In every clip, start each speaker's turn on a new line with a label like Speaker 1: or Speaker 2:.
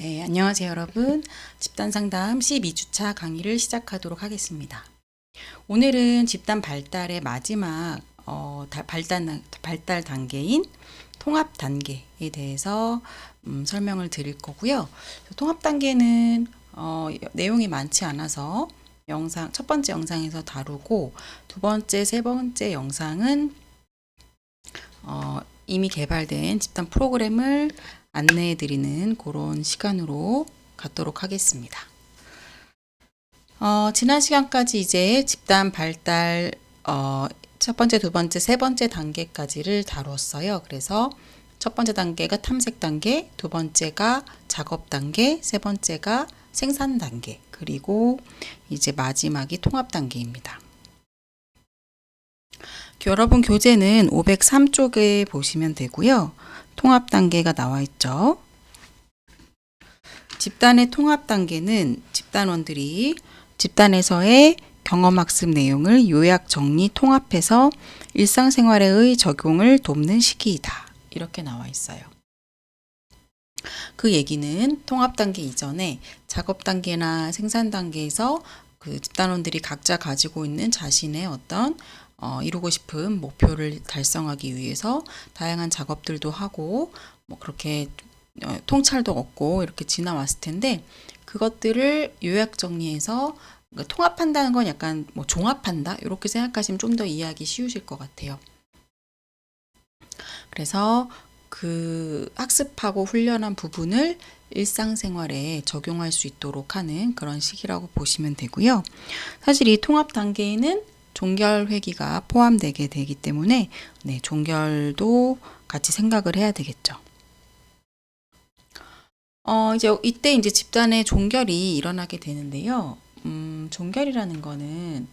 Speaker 1: 네, 안녕하세요, 여러분. 집단 상담 12주차 강의를 시작하도록 하겠습니다. 오늘은 집단 발달의 마지막 발달 단계인 통합 단계에 대해서 설명을 드릴 거고요. 통합 단계는 내용이 많지 않아서 첫 번째 영상에서 다루고 두 번째, 세 번째 영상은 이미 개발된 집단 프로그램을 안내해 드리는 그런 시간으로 갖도록 하겠습니다. 지난 시간까지 이제 집단 발달 첫 번째, 두 번째, 세 번째 단계까지를 다루었어요. 그래서 첫 번째 단계가 탐색 단계, 두 번째가 작업 단계, 세 번째가 생산 단계, 그리고 이제 마지막이 통합 단계입니다. 여러분 교재는 503쪽에 보시면 되고요. 통합 단계가 나와 있죠. 집단의 통합 단계는 집단원들이 집단에서의 경험학습 내용을 요약, 정리, 통합해서 일상생활에의 적용을 돕는 시기이다. 이렇게 나와 있어요. 그 얘기는 통합 단계 이전에 작업 단계나 생산 단계에서 그 집단원들이 각자 가지고 있는 자신의 어떤 이루고 싶은 목표를 달성하기 위해서 다양한 작업들도 하고 뭐 그렇게 통찰도 얻고 이렇게 지나왔을 텐데 그것들을 요약 정리해서 통합한다는 건 약간 뭐 종합한다 이렇게 생각하시면 좀 더 이해하기 쉬우실 것 같아요. 그래서 그 학습하고 훈련한 부분을 일상생활에 적용할 수 있도록 하는 그런 시기라고 보시면 되고요. 사실 이 통합 단계에는 종결 회기가 포함되게 되기 때문에 종결도 같이 생각을 해야 되겠죠. 이때 이제 집단의 종결이 일어나게 되는데요. 종결이라는 거는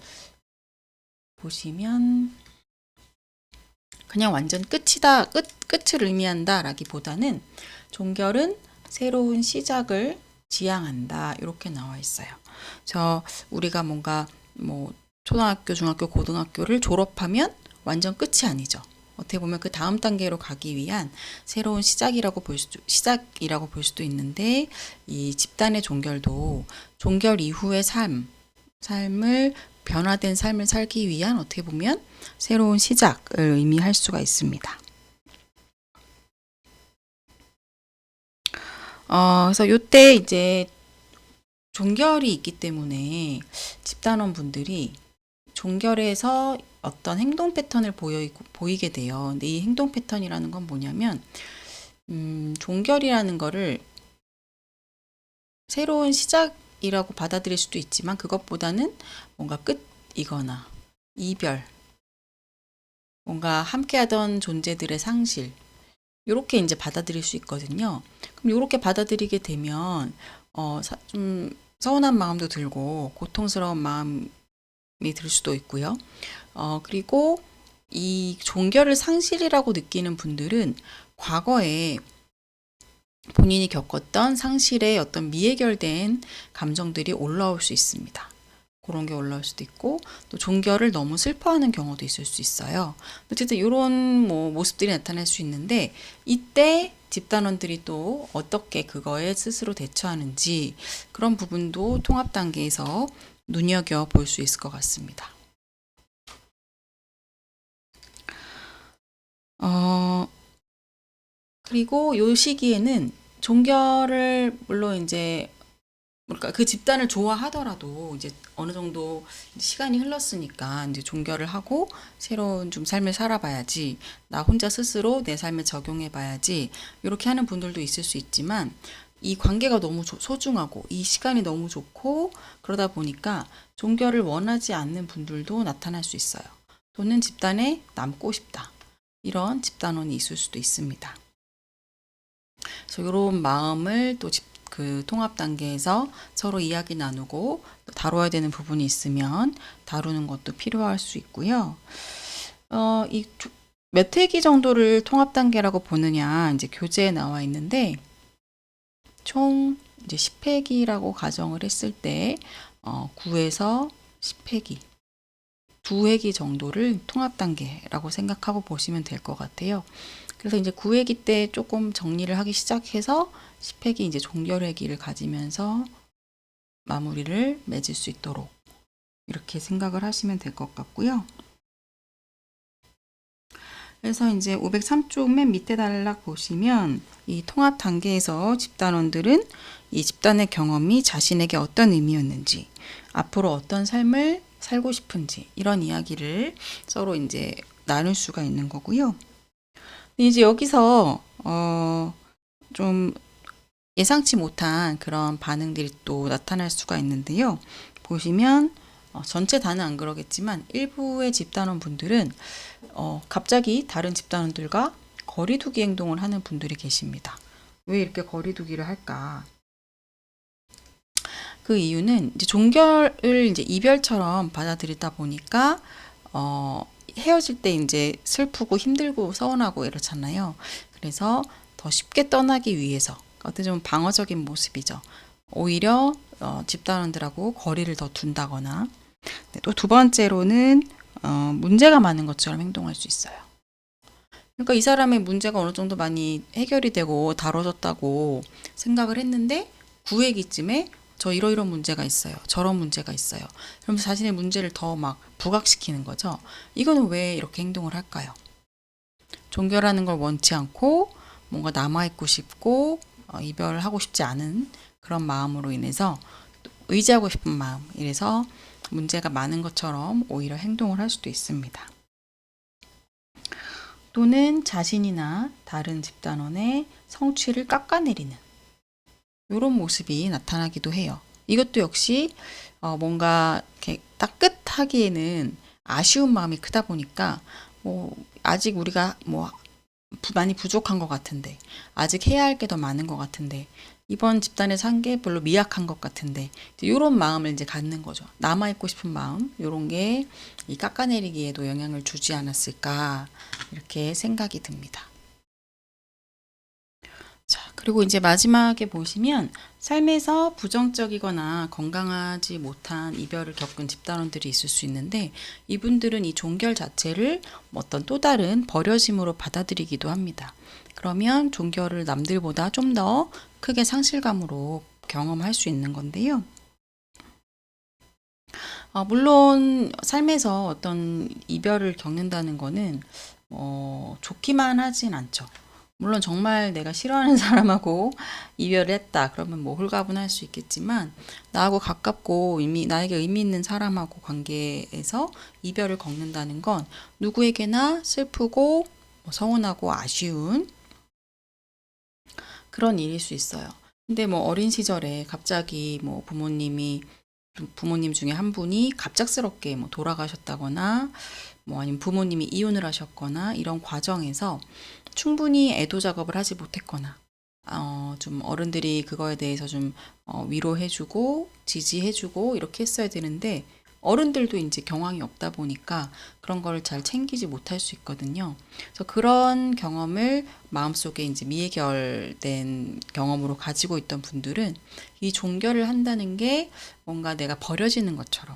Speaker 1: 보시면 그냥 완전 끝이다, 끝을 의미한다 라기보다는 종결은 새로운 시작을 지향한다 이렇게 나와 있어요. 우리가 뭔가 뭐 초등학교, 중학교, 고등학교를 졸업하면 완전 끝이 아니죠. 어떻게 보면 그 다음 단계로 가기 위한 새로운 시작이라고 볼 수도 있는데 이 집단의 종결도 종결 이후의 삶을 변화된 삶을 살기 위한 어떻게 보면 새로운 시작을 의미할 수가 있습니다. 그래서 이때 이제 종결이 있기 때문에 집단원 분들이 종결에서 어떤 행동 패턴을 보이게 돼요. 근데 이 행동 패턴이라는 건 뭐냐면, 종결이라는 거를 새로운 시작이라고 받아들일 수도 있지만, 그것보다는 뭔가 끝이거나 이별, 뭔가 함께하던 존재들의 상실, 이렇게 이제 받아들일 수 있거든요. 그럼 이렇게 받아들이게 되면, 좀 서운한 마음도 들고, 고통스러운 마음이 들 수도 있고요. 그리고 이 종결을 상실이라고 느끼는 분들은 과거에 본인이 겪었던 상실의 어떤 미해결된 감정들이 올라올 수 있습니다. 그런 게 올라올 수도 있고 또 종결을 너무 슬퍼하는 경우도 있을 수 있어요. 어쨌든 이런 모습들이 나타날 수 있는데 이때 집단원들이 또 어떻게 그거에 스스로 대처하는지 그런 부분도 통합 단계에서 눈여겨볼 수 있을 것 같습니다. 그리고 이 시기에는 종결을 물론 이제 그러니까 그 집단을 좋아하더라도 이제 어느 정도 시간이 흘렀으니까 이제 종결을 하고 새로운 좀 삶을 살아봐야지, 나 혼자 스스로 내 삶에 적용해봐야지 이렇게 하는 분들도 있을 수 있지만 이 관계가 너무 소중하고 이 시간이 너무 좋고 그러다 보니까 종결을 원하지 않는 분들도 나타날 수 있어요. 또는 집단에 남고 싶다. 이런 집단원이 있을 수도 있습니다. 그래서 이런 마음을 또 그 통합 단계에서 서로 이야기 나누고 다뤄야 되는 부분이 있으면 다루는 것도 필요할 수 있고요. 몇 회기 정도를 통합 단계라고 보느냐 이제 교재에 나와 있는데 총 이제 10회기라고 가정을 했을 때 9에서 10회기 2회기 정도를 통합 단계라고 생각하고 보시면 될 것 같아요. 그래서 이제 9회기 때 조금 정리를 하기 시작해서 10회기 이제 종결회기를 가지면서 마무리를 맺을 수 있도록 이렇게 생각을 하시면 될 것 같고요. 그래서 이제 503쪽 맨 밑에 단락 보시면 이 통합 단계에서 집단원들은 이 집단의 경험이 자신에게 어떤 의미였는지, 앞으로 어떤 삶을 살고 싶은지 이런 이야기를 서로 이제 나눌 수가 있는 거고요. 이제 여기서 좀 예상치 못한 그런 반응들이 또 나타날 수가 있는데요. 보시면 전체 다는 안 그러겠지만 일부의 집단원 분들은 갑자기 다른 집단원들과 거리두기 행동을 하는 분들이 계십니다. 왜 이렇게 거리두기를 할까? 그 이유는 이제 종결을 이제 이별처럼 받아들이다 보니까 헤어질 때 이제 슬프고 힘들고 서운하고 이렇잖아요. 그래서 더 쉽게 떠나기 위해서 어떻게 보면 방어적인 모습이죠. 오히려 집단원들하고 거리를 더 둔다거나, 또 두 번째로는 문제가 많은 것처럼 행동할 수 있어요. 그러니까 이 사람의 문제가 어느 정도 많이 해결이 되고 다뤄졌다고 생각을 했는데 9회기쯤에 저 이러이런 문제가 있어요. 저런 문제가 있어요. 그러면서 자신의 문제를 더 막 부각시키는 거죠. 이거는 왜 이렇게 행동을 할까요? 종결하는 걸 원치 않고 뭔가 남아있고 싶고 이별하고 싶지 않은 그런 마음으로 인해서 의지하고 싶은 마음, 이래서 문제가 많은 것처럼 오히려 행동을 할 수도 있습니다. 또는 자신이나 다른 집단원의 성취를 깎아내리는 이런 모습이 나타나기도 해요. 이것도 역시 뭔가 이렇게 딱 끝하기에는 아쉬운 마음이 크다 보니까 아직 우리가 많이 부족한 것 같은데, 아직 해야 할 게 더 많은 것 같은데, 이번 집단에서 한 게 별로 미약한 것 같은데, 이런 마음을 이제 갖는 거죠. 남아있고 싶은 마음, 이런 게 이 깎아내리기에도 영향을 주지 않았을까, 이렇게 생각이 듭니다. 자, 그리고 이제 마지막에 보시면 삶에서 부정적이거나 건강하지 못한 이별을 겪은 집단원들이 있을 수 있는데, 이분들은 이 종결 자체를 어떤 또 다른 버려짐으로 받아들이기도 합니다. 그러면 종결을 남들보다 좀 더 크게 상실감으로 경험할 수 있는 건데요. 물론 삶에서 어떤 이별을 겪는다는 거는 좋기만 하진 않죠. 물론 정말 내가 싫어하는 사람하고 이별을 했다 그러면 홀가분할 수 있겠지만, 나하고 가깝고 나에게 의미 있는 사람하고 관계에서 이별을 겪는다는 건 누구에게나 슬프고 서운하고 아쉬운 그런 일일 수 있어요. 근데 어린 시절에 갑자기 부모님 중에 한 분이 갑작스럽게 돌아가셨다거나 아니면 부모님이 이혼을 하셨거나 이런 과정에서 충분히 애도 작업을 하지 못했거나 좀 어른들이 그거에 대해서 좀 위로해주고 지지해주고 이렇게 했어야 되는데, 어른들도 이제 경황이 없다 보니까 그런 걸 잘 챙기지 못할 수 있거든요. 그래서 그런 경험을 마음속에 이제 미해결된 경험으로 가지고 있던 분들은 이 종결을 한다는 게 뭔가 내가 버려지는 것처럼,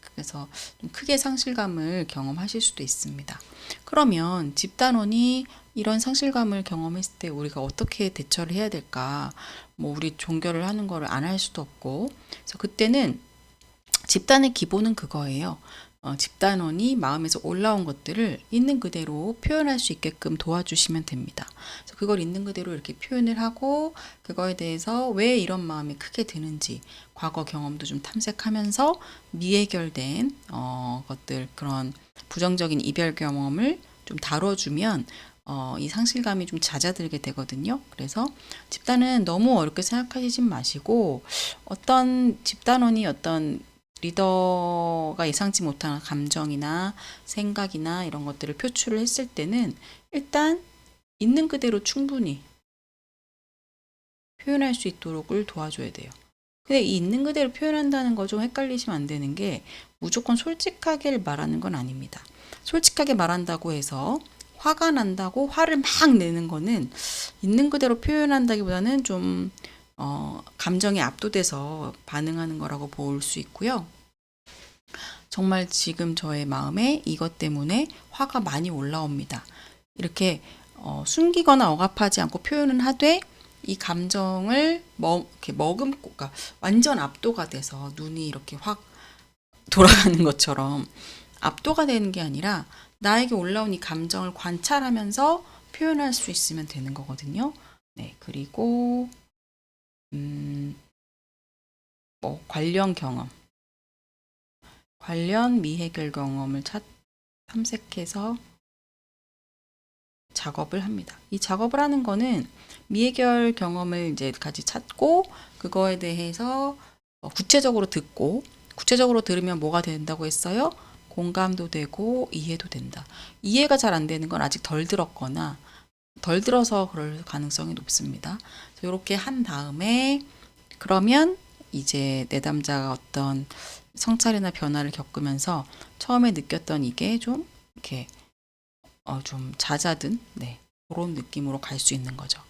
Speaker 1: 그래서 좀 크게 상실감을 경험하실 수도 있습니다. 그러면 집단원이 이런 상실감을 경험했을 때 우리가 어떻게 대처를 해야 될까? 우리 종결을 하는 거를 안 할 수도 없고, 그래서 그때는 집단의 기본은 그거예요. 집단원이 마음에서 올라온 것들을 있는 그대로 표현할 수 있게끔 도와주시면 됩니다. 그래서 그걸 있는 그대로 이렇게 표현을 하고, 그거에 대해서 왜 이런 마음이 크게 드는지 과거 경험도 좀 탐색하면서 미해결된 것들, 그런 부정적인 이별 경험을 좀 다뤄주면 이 상실감이 좀 잦아들게 되거든요. 그래서 집단은 너무 어렵게 생각하시지 마시고, 어떤 집단원이 어떤 리더가 예상치 못한 감정이나 생각이나 이런 것들을 표출을 했을 때는 일단 있는 그대로 충분히 표현할 수 있도록을 도와줘야 돼요. 근데 이 있는 그대로 표현한다는 거 좀 헷갈리시면 안 되는 게, 무조건 솔직하게 말하는 건 아닙니다. 솔직하게 말한다고 해서 화가 난다고 화를 막 내는 거는 있는 그대로 표현한다기보다는 좀 감정에 압도돼서 반응하는 거라고 볼 수 있고요. 정말 지금 저의 마음에 이것 때문에 화가 많이 올라옵니다. 이렇게 숨기거나 억압하지 않고 표현은 하되, 이 감정을 이렇게 머금고, 그러니까 완전 압도가 돼서 눈이 이렇게 확 돌아가는 것처럼 압도가 되는 게 아니라 나에게 올라온 이 감정을 관찰하면서 표현할 수 있으면 되는 거거든요. 네, 그리고 관련 경험, 관련 미해결 경험을 탐색해서 작업을 합니다. 이 작업을 하는 거는 미해결 경험을 이제 같이 찾고 그거에 대해서 구체적으로 듣고, 구체적으로 들으면 뭐가 된다고 했어요? 공감도 되고 이해도 된다. 이해가 잘 안 되는 건 아직 덜 들었거나 덜 들어서 그럴 가능성이 높습니다. 이렇게 한 다음에 그러면 이제 내담자가 어떤 성찰이나 변화를 겪으면서 처음에 느꼈던 이게 좀 이렇게 좀 잦아든 그런 느낌으로 갈 수 있는 거죠.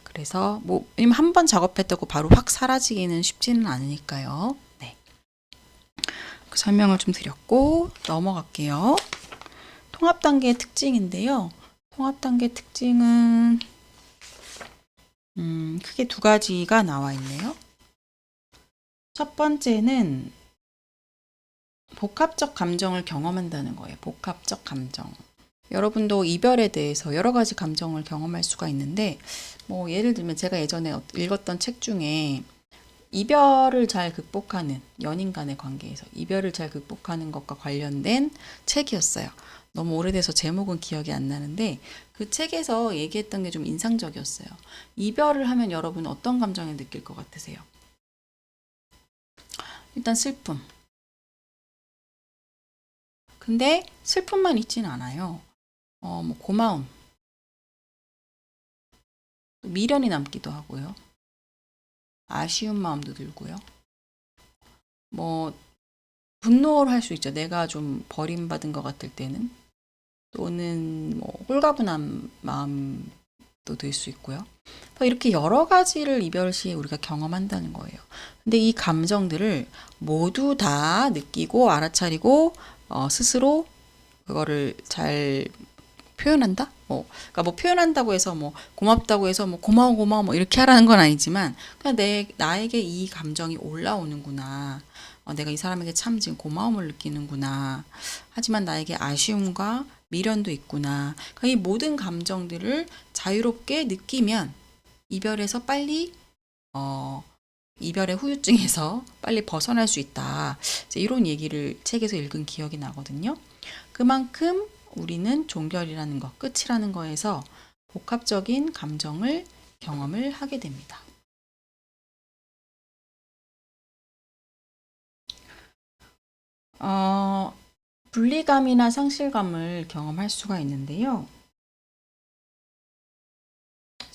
Speaker 1: 그래서 뭐 한 번 작업했다고 바로 확 사라지기는 쉽지는 않으니까요. 네. 그 설명을 좀 드렸고 넘어갈게요. 통합 단계의 특징인데요. 통합 단계 특징은 크게 두 가지가 나와 있네요. 첫 번째는 복합적 감정을 경험한다는 거예요. 복합적 감정. 여러분도 이별에 대해서 여러 가지 감정을 경험할 수가 있는데, 뭐 예를 들면 제가 예전에 읽었던 책 중에 이별을 잘 극복하는, 연인 간의 관계에서 이별을 잘 극복하는 것과 관련된 책이었어요. 너무 오래돼서 제목은 기억이 안 나는데 그 책에서 얘기했던 게 좀 인상적이었어요. 이별을 하면 여러분 어떤 감정을 느낄 것 같으세요? 일단 슬픔. 근데 슬픔만 있진 않아요. 뭐 고마움, 미련이 남기도 하고요. 아쉬운 마음도 들고요. 뭐 분노를 할 수 있죠. 내가 좀 버림받은 것 같을 때는. 또는 뭐 홀가분한 마음도 들 수 있고요. 이렇게 여러 가지를 이별 시에 우리가 경험한다는 거예요. 근데 이 감정들을 모두 다 느끼고 알아차리고 스스로 그거를 잘 표현한다? 그러니까 뭐 표현한다고 해서 뭐 고맙다고 해서 뭐 고마워 뭐 이렇게 하라는 건 아니지만 그냥 나에게 이 감정이 올라오는구나. 내가 이 사람에게 참 지금 고마움을 느끼는구나. 하지만 나에게 아쉬움과 미련도 있구나. 그러니까 이 모든 감정들을 자유롭게 느끼면 이별에서 빨리 이별의 후유증에서 빨리 벗어날 수 있다. 이런 얘기를 책에서 읽은 기억이 나거든요. 그만큼 우리는 종결이라는 것, 끝이라는 거에서 복합적인 감정을 경험을 하게 됩니다. 분리감이나 상실감을 경험할 수가 있는데요.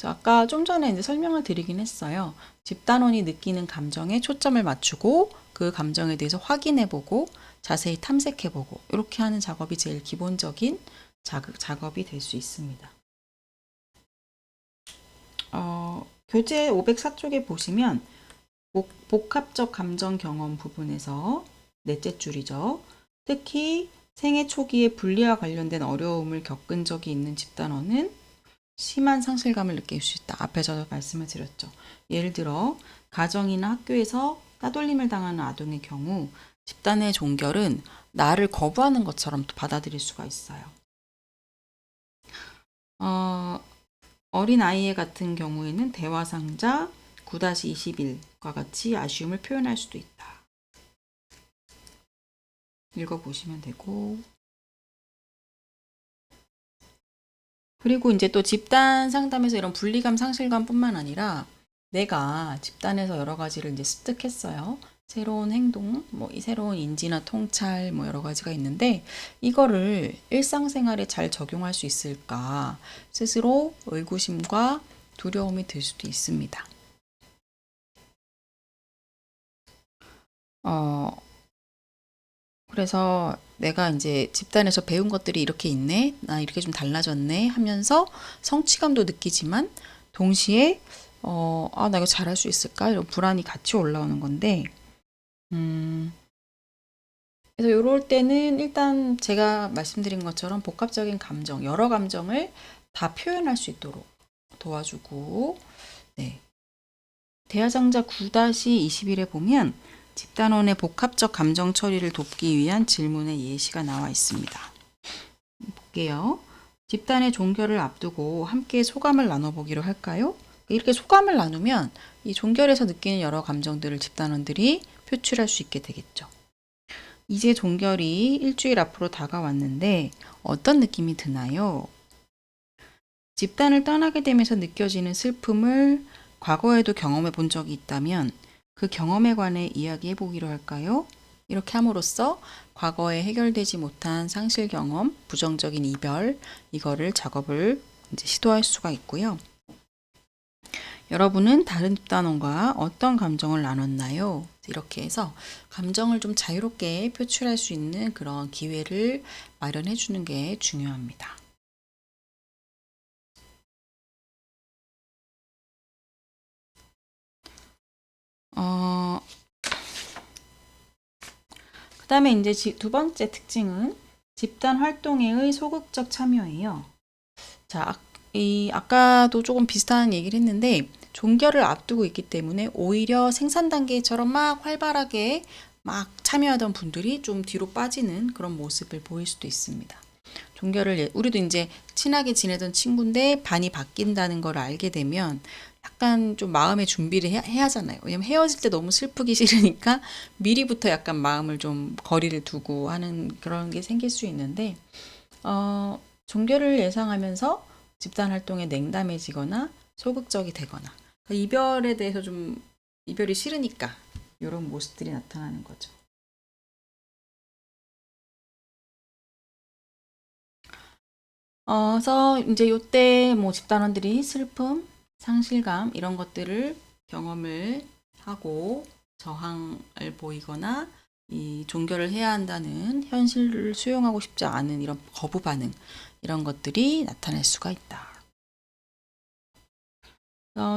Speaker 1: 아까 좀 전에 이제 설명을 드리긴 했어요. 집단원이 느끼는 감정에 초점을 맞추고 그 감정에 대해서 확인해보고 자세히 탐색해보고 이렇게 하는 작업이 제일 기본적인 작업이 될 수 있습니다. 교재 504쪽에 보시면 복합적 감정 경험 부분에서 넷째 줄이죠. 특히 생애 초기에 분리와 관련된 어려움을 겪은 적이 있는 집단원은 심한 상실감을 느낄 수 있다. 앞에서도 말씀을 드렸죠. 예를 들어 가정이나 학교에서 따돌림을 당하는 아동의 경우 집단의 종결은 나를 거부하는 것처럼 받아들일 수가 있어요. 어린 아이의 같은 경우에는 대화상자 9-21과 같이 아쉬움을 표현할 수도 있다. 읽어보시면 되고, 그리고 이제 또 집단 상담에서 이런 분리감, 상실감뿐만 아니라 내가 집단에서 여러 가지를 이제 습득했어요. 새로운 행동, 뭐 이 새로운 인지나 통찰, 뭐 여러 가지가 있는데 이거를 일상생활에 잘 적용할 수 있을까? 스스로 의구심과 두려움이 들 수도 있습니다. 그래서 내가 이제 집단에서 배운 것들이 이렇게 있네, 나 이렇게 좀 달라졌네 하면서 성취감도 느끼지만 동시에 나 이거 잘할 수 있을까? 이런 불안이 같이 올라오는 건데, 그래서 이럴 때는 일단 제가 말씀드린 것처럼 복합적인 감정, 여러 감정을 다 표현할 수 있도록 도와주고, 네. 대화장자 9-21에 보면 집단원의 복합적 감정 처리를 돕기 위한 질문의 예시가 나와 있습니다. 볼게요. 집단의 종결을 앞두고 함께 소감을 나눠보기로 할까요? 이렇게 소감을 나누면 이 종결에서 느끼는 여러 감정들을 집단원들이 표출할 수 있게 되겠죠. 이제 종결이 일주일 앞으로 다가왔는데 어떤 느낌이 드나요? 집단을 떠나게 되면서 느껴지는 슬픔을 과거에도 경험해 본 적이 있다면 그 경험에 관해 이야기해 보기로 할까요? 이렇게 함으로써 과거에 해결되지 못한 상실 경험, 부정적인 이별, 이거를 작업을 이제 시도할 수가 있고요. 여러분은 다른 집단원과 어떤 감정을 나눴나요? 이렇게 해서 감정을 좀 자유롭게 표출할 수 있는 그런 기회를 마련해 주는 게 중요합니다. 그 다음에 이제 두 번째 특징은 집단 활동에의 소극적 참여예요. 자, 아까도 조금 비슷한 얘기를 했는데 종결을 앞두고 있기 때문에 오히려 생산 단계처럼 막 활발하게 막 참여하던 분들이 좀 뒤로 빠지는 그런 모습을 보일 수도 있습니다. 종결을 우리도 이제 친하게 지내던 친구인데 반이 바뀐다는 걸 알게 되면 약간 좀 마음의 준비를 해야 하잖아요. 왜냐면 헤어질 때 너무 슬프기 싫으니까 미리부터 약간 마음을 좀 거리를 두고 하는 그런 게 생길 수 있는데 종결을 예상하면서 집단 활동에 냉담해지거나 소극적이 되거나 이별에 대해서 좀 이별이 싫으니까 이런 모습들이 나타나는 거죠. 그래서 이제 요때 뭐 집단원들이 슬픔, 상실감 이런 것들을 경험을 하고 저항을 보이거나 이 종결을 해야 한다는 현실을 수용하고 싶지 않은 이런 거부 반응 이런 것들이 나타날 수가 있다.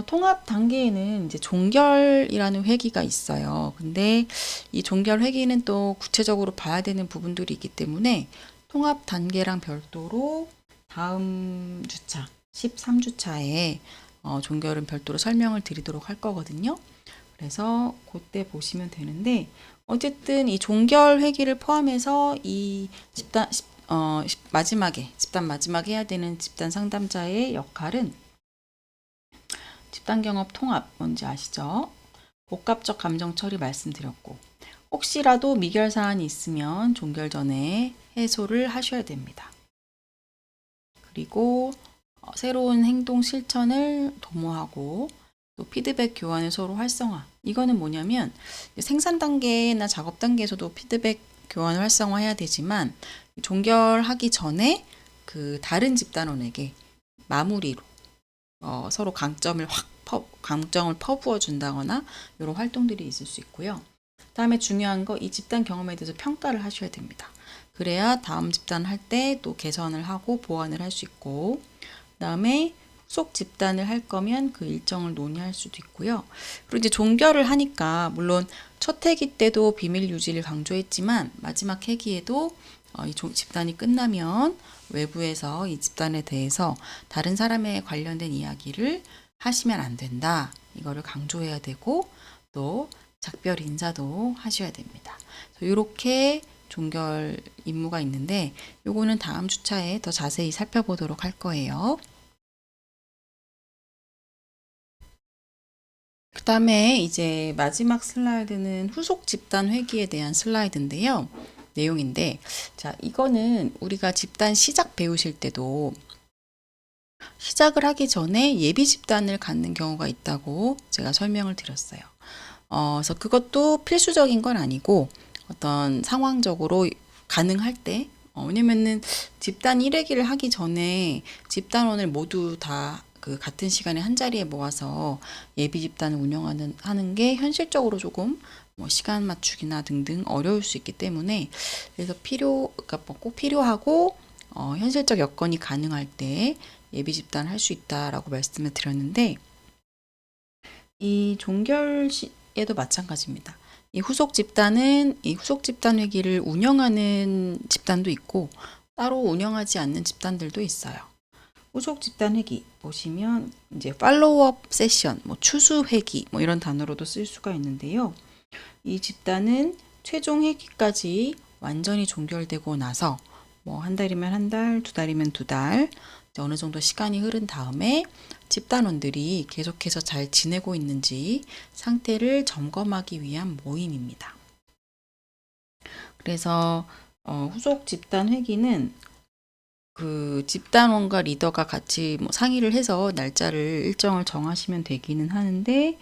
Speaker 1: 통합 단계에는 이제 종결이라는 회기가 있어요. 근데 이 종결 회기는 또 구체적으로 봐야 되는 부분들이 있기 때문에 통합 단계랑 별도로 다음 주차 13주차에 종결은 별도로 설명을 드리도록 할 거거든요. 그래서 그때 보시면 되는데 어쨌든 이 종결 회기를 포함해서 이 집단 마지막에 해야 되는 집단 상담자의 역할은 집단 경험 통합 뭔지 아시죠? 복합적 감정 처리 말씀드렸고 혹시라도 미결 사안이 있으면 종결 전에 해소를 하셔야 됩니다. 그리고 새로운 행동 실천을 도모하고 또 피드백 교환을 서로 활성화. 이거는 뭐냐면 생산 단계나 작업 단계에서도 피드백 교환을 활성화해야 되지만 종결하기 전에 그 다른 집단원에게 마무리로 서로 강점을 퍼부어 준다거나 이런 활동들이 있을 수 있고요. 다음에 중요한 거 이 집단 경험에 대해서 평가를 하셔야 됩니다. 그래야 다음 집단 할 때 또 개선을 하고 보완을 할 수 있고 그다음에 후속 집단을 할 거면 그 일정을 논의할 수도 있고요. 그리고 이제 종결을 하니까 물론 첫 회기 때도 비밀 유지를 강조했지만 마지막 회기에도 이 집단이 끝나면 외부에서 이 집단에 대해서 다른 사람에 관련된 이야기를 하시면 안 된다. 이거를 강조해야 되고 또 작별 인사도 하셔야 됩니다. 이렇게 종결 임무가 있는데 요거는 다음 주차에 더 자세히 살펴보도록 할 거예요. 그 다음에 이제 마지막 슬라이드는 후속 집단 회기에 대한 슬라이드인데요. 내용인데, 자, 이거는 우리가 집단 시작 배우실 때도 시작을 하기 전에 예비 집단을 갖는 경우가 있다고 제가 설명을 드렸어요. 그래서 그것도 필수적인 건 아니고 어떤 상황적으로 가능할 때, 왜냐면은 집단 1회기를 하기 전에 집단원을 모두 다 그 같은 시간에 한 자리에 모아서 예비 집단을 하는 게 현실적으로 조금 뭐 시간 맞추기나 등등 어려울 수 있기 때문에 그래서 그러니까 뭐 꼭 필요하고 현실적 여건이 가능할 때 예비 집단 할 수 있다라고 말씀을 드렸는데 이 종결에도 마찬가지입니다. 이 후속 집단은 이 후속 집단 회기를 운영하는 집단도 있고 따로 운영하지 않는 집단들도 있어요. 후속 집단 회기 보시면 이제 팔로우업 세션, 뭐 추수 회기 뭐 이런 단어로도 쓸 수가 있는데요. 이 집단은 최종 회기까지 완전히 종결되고 나서 뭐 한 달이면 한 달, 두 달이면 두 달, 어느 정도 시간이 흐른 다음에 집단원들이 계속해서 잘 지내고 있는지 상태를 점검하기 위한 모임입니다. 그래서 후속 집단 회기는 그 집단원과 리더가 같이 뭐 상의를 해서 날짜를 일정을 정하시면 되기는 하는데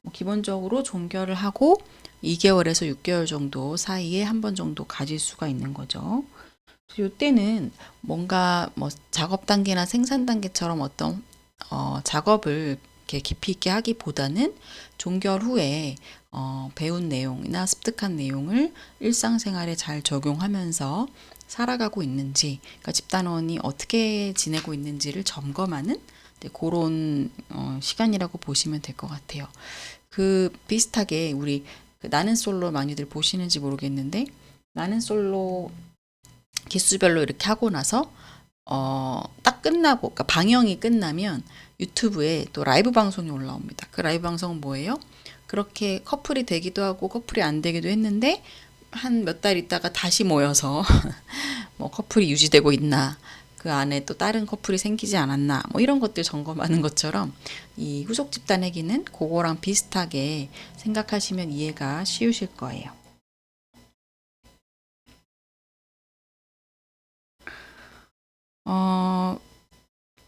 Speaker 1: 뭐 기본적으로 종결을 하고 2개월에서 6개월 정도 사이에 한 번 정도 가질 수가 있는 거죠. 이때는 뭔가 뭐 작업 단계나 생산 단계처럼 어떤 작업을 이렇게 깊이 있게 하기보다는 종결 후에 배운 내용이나 습득한 내용을 일상생활에 잘 적용하면서 살아가고 있는지, 그러니까 집단원이 어떻게 지내고 있는지를 점검하는 그런 시간이라고 보시면 될 것 같아요. 그 비슷하게 우리 나는 솔로 많이들 보시는지 모르겠는데 나는 솔로 기수별로 이렇게 하고 나서 딱 끝나고 그러니까 방영이 끝나면 유튜브에 또 라이브 방송이 올라옵니다. 그 라이브 방송은 뭐예요? 그렇게 커플이 되기도 하고 커플이 안 되기도 했는데 한 몇 달 있다가 다시 모여서 뭐 커플이 유지되고 있나, 그 안에 또 다른 커플이 생기지 않았나, 뭐 이런 것들 점검하는 것처럼 이 후속 집단 회기는 그거랑 비슷하게 생각하시면 이해가 쉬우실 거예요.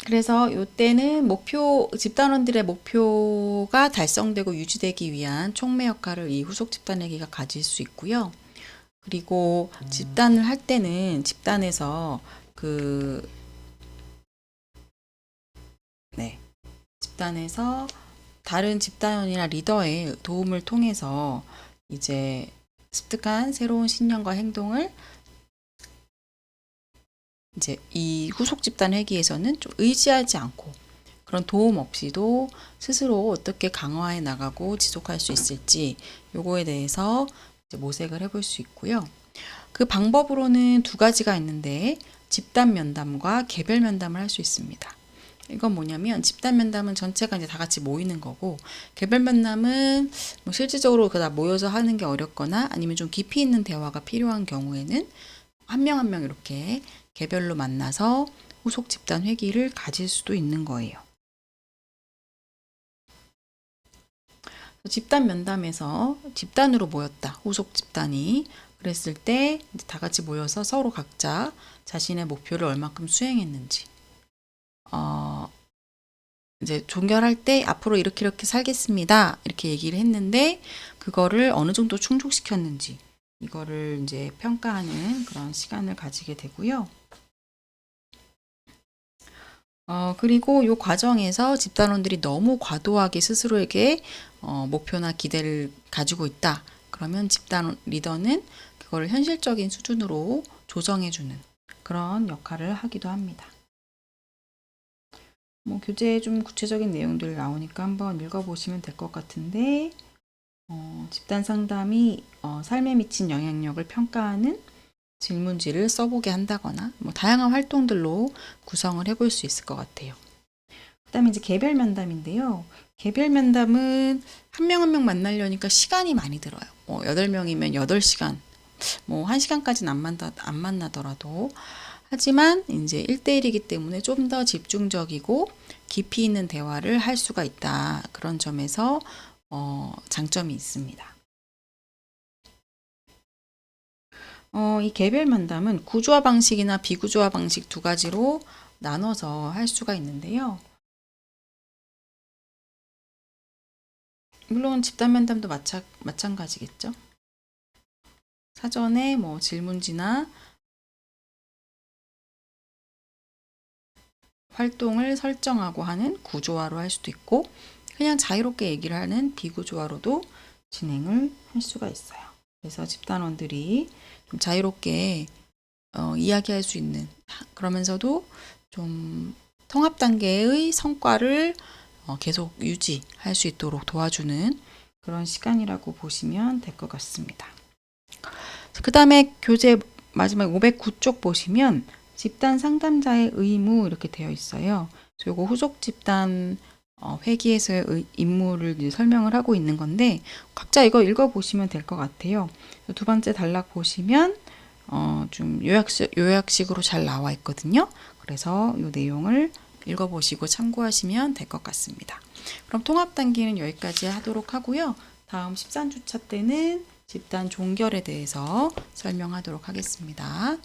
Speaker 1: 그래서 이때는 집단원들의 목표가 달성되고 유지되기 위한 촉매 역할을 이 후속 집단 회기가 가질 수 있고요. 그리고 집단을 할 때는 집단에서 집단에서 다른 집단원이나 리더의 도움을 통해서 이제 습득한 새로운 신념과 행동을 이제 이 후속 집단 회기에서는 좀 의지하지 않고 그런 도움 없이도 스스로 어떻게 강화해 나가고 지속할 수 있을지 요거에 대해서 이제 모색을 해볼 수 있고요. 그 방법으로는 두 가지가 있는데 집단 면담과 개별 면담을 할 수 있습니다. 이건 뭐냐면 집단 면담은 전체가 이제 다 같이 모이는 거고 개별 면담은 뭐 실질적으로 다 모여서 하는 게 어렵거나 아니면 좀 깊이 있는 대화가 필요한 경우에는 한 명 한 명 이렇게 개별로 만나서 후속 집단 회기를 가질 수도 있는 거예요. 집단 면담에서 집단으로 모였다. 후속 집단이. 그랬을 때 다 같이 모여서 서로 각자 자신의 목표를 얼마큼 수행했는지, 이제 종결할 때 앞으로 이렇게 살겠습니다. 이렇게 얘기를 했는데 그거를 어느 정도 충족시켰는지 이거를 이제 평가하는 그런 시간을 가지게 되고요. 그리고 이 과정에서 집단원들이 너무 과도하게 스스로에게 목표나 기대를 가지고 있다. 그러면 집단 리더는 그걸 현실적인 수준으로 조정해주는 그런 역할을 하기도 합니다. 뭐 교재에 좀 구체적인 내용들 나오니까 한번 읽어보시면 될 것 같은데 집단 상담이 삶에 미친 영향력을 평가하는 질문지를 써보게 한다거나 뭐 다양한 활동들로 구성을 해볼 수 있을 것 같아요. 그 다음에 이제 개별 면담인데요. 개별 면담은 한 명 한 명 만나려니까 시간이 많이 들어요. 8명이면 8시간, 뭐 1시간까지는 안 만나더라도 하지만 이제 1대1이기 때문에 좀 더 집중적이고 깊이 있는 대화를 할 수가 있다. 그런 점에서 장점이 있습니다. 이 개별 면담은 구조화 방식이나 비구조화 방식 두 가지로 나눠서 할 수가 있는데요. 물론 집단 면담도 마찬가지겠죠. 사전에 뭐 질문지나 활동을 설정하고 하는 구조화로 할 수도 있고 그냥 자유롭게 얘기를 하는 비구조화로도 진행을 할 수가 있어요. 그래서 집단원들이 좀 자유롭게 이야기할 수 있는, 그러면서도 좀 통합 단계의 성과를 계속 유지할 수 있도록 도와주는 그런 시간이라고 보시면 될 것 같습니다. 그 다음에 교재 마지막 509쪽 보시면 집단 상담자의 의무 이렇게 되어 있어요. 요거 후속 집단 회기에서의 임무를 이제 설명을 하고 있는 건데 각자 이거 읽어보시면 될 것 같아요. 두 번째 단락 보시면 좀 요약식으로 잘 나와 있거든요. 그래서 이 내용을 읽어보시고 참고하시면 될 것 같습니다. 그럼 통합 단계는 여기까지 하도록 하고요. 다음 13주차 때는 집단 종결에 대해서 설명하도록 하겠습니다.